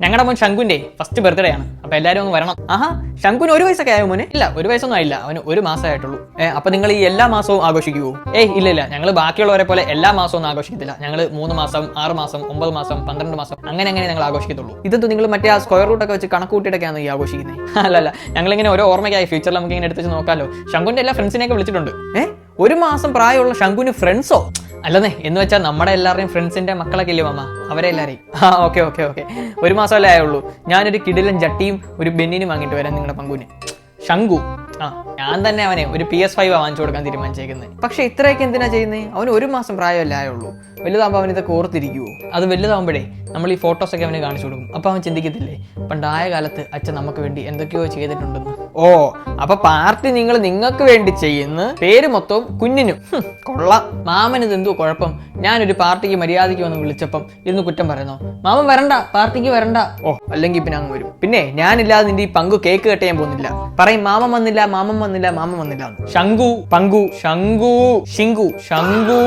ഞങ്ങളുടെ മോൻ ശംഖുവിന്റെ first birthday ആണ്. അപ്പൊ എല്ലാരും ഒന്ന് വരണം. ആഹാ, ശംഖുവിന് 1 വയസ്സൊക്കെ ആയോ മോനെ? ഇല്ല, 1 വയസ്സൊന്നും ആയില്ല, അവന് 1 മാസമായിട്ടുള്ളൂ. അപ്പൊ നിങ്ങൾ ഈ എല്ലാ മാസവും ആഘോഷിക്കുവോ? ഇല്ല, ഞങ്ങൾ ബാക്കിയുള്ളവരെ പോലെ എല്ലാ മാസവും ഒന്നും ആഘോഷിക്കത്തില്ല. ഞങ്ങൾ 3 മാസം, 6 മാസം, 9 മാസം, 12 മാസം അങ്ങനെ ഞങ്ങൾ ആഘോഷിക്കത്തുള്ളൂ. ഇതെന്തോ നിങ്ങൾ മറ്റേ ആ സ്ക്വയർ റൂട്ടൊക്കെ വെച്ച് കണക്ക് കൂട്ടിയിട്ടൊക്കെയാണ് ഈ ആഘോഷിക്കുന്നത്? അല്ലല്ല, ഞങ്ങളിങ്ങനെ ഓരോ ഓർമ്മയ്ക്കായി ഫ്യൂച്ചറിൽ നമുക്ക് ഇങ്ങനെ എടുത്ത് നോക്കാമല്ലോ. ശംഖുവിന്റെ എല്ലാ ഫ്രണ്ട്സിനെയൊക്കെ വിളിച്ചിട്ടുണ്ട്. 1 മാസം പ്രായമുള്ള ശംഖുവിന് ഫ്രണ്ട്സോ? അല്ലെന്നേ, എന്ന് വെച്ചാൽ നമ്മുടെ എല്ലാവരുടെയും ഫ്രണ്ട്സിന്റെ മക്കളൊക്കെ ഇല്ലേ മാമ, അവരെല്ലാരെയും. ഓക്കെ 1 മാസമല്ലേ ആയുള്ളൂ. ഞാനൊരു കിടിലൻ ജട്ടിയും ഒരു ബെന്നിനും വാങ്ങിയിട്ട് വരാം നിങ്ങളുടെ പങ്കുവിന്. ശംഖു ഞാൻ തന്നെ അവനെ ഒരു PS5 വാങ്ങിച്ചു കൊടുക്കാൻ തീരുമാനിച്ചേക്കുന്നത്. പക്ഷെ ഇത്രയൊക്കെ എന്തിനാ ചെയ്യുന്നത്? അവന് 1 മാസം പ്രായമല്ലേ ആയുള്ളൂ. വലുതാകുമ്പോൾ അവൻ ഇതൊക്കെ ഓർത്തിരിക്കുവോ? അത് വലുതാകുമ്പോഴേ നമ്മൾ ഈ ഫോട്ടോസൊക്കെ അവന് കാണിച്ചു കൊടുക്കും. അപ്പൊ അവൻ ചിന്തിക്കത്തില്ലേ, പണ്ടായ കാലത്ത് അച്ഛൻ നമുക്ക് വേണ്ടി എന്തൊക്കെയോ ചെയ്തിട്ടുണ്ടെന്ന്. അപ്പൊ പാർട്ടി നിങ്ങൾക്ക് വേണ്ടി ചെയ്യുന്ന പേര് മൊത്തവും കുഞ്ഞിനും. കൊള്ളാം. മാമൻ ഇത് എന്തോ കുഴപ്പം? ഞാനൊരു പാർട്ടിക്ക് മര്യാദയ്ക്ക് വന്ന് വിളിച്ചപ്പം ഇരുന്ന് കുറ്റം പറയുന്നോ? മാമൻ വരണ്ട, പാർട്ടിക്ക് വരണ്ട. അല്ലെങ്കിൽ പിന്നെ അങ്ങ് വരും. പിന്നെ ഞാനില്ലാതെ നിന്റെ ഈ പങ്കു കേക്ക് കട്ട് ചെയ്യാൻ പോകുന്നില്ല. പറയും മാമൻ വന്നില്ല. ശംഖു, പങ്കു, ശംഖു, ശിങ്കു, ശംഖു.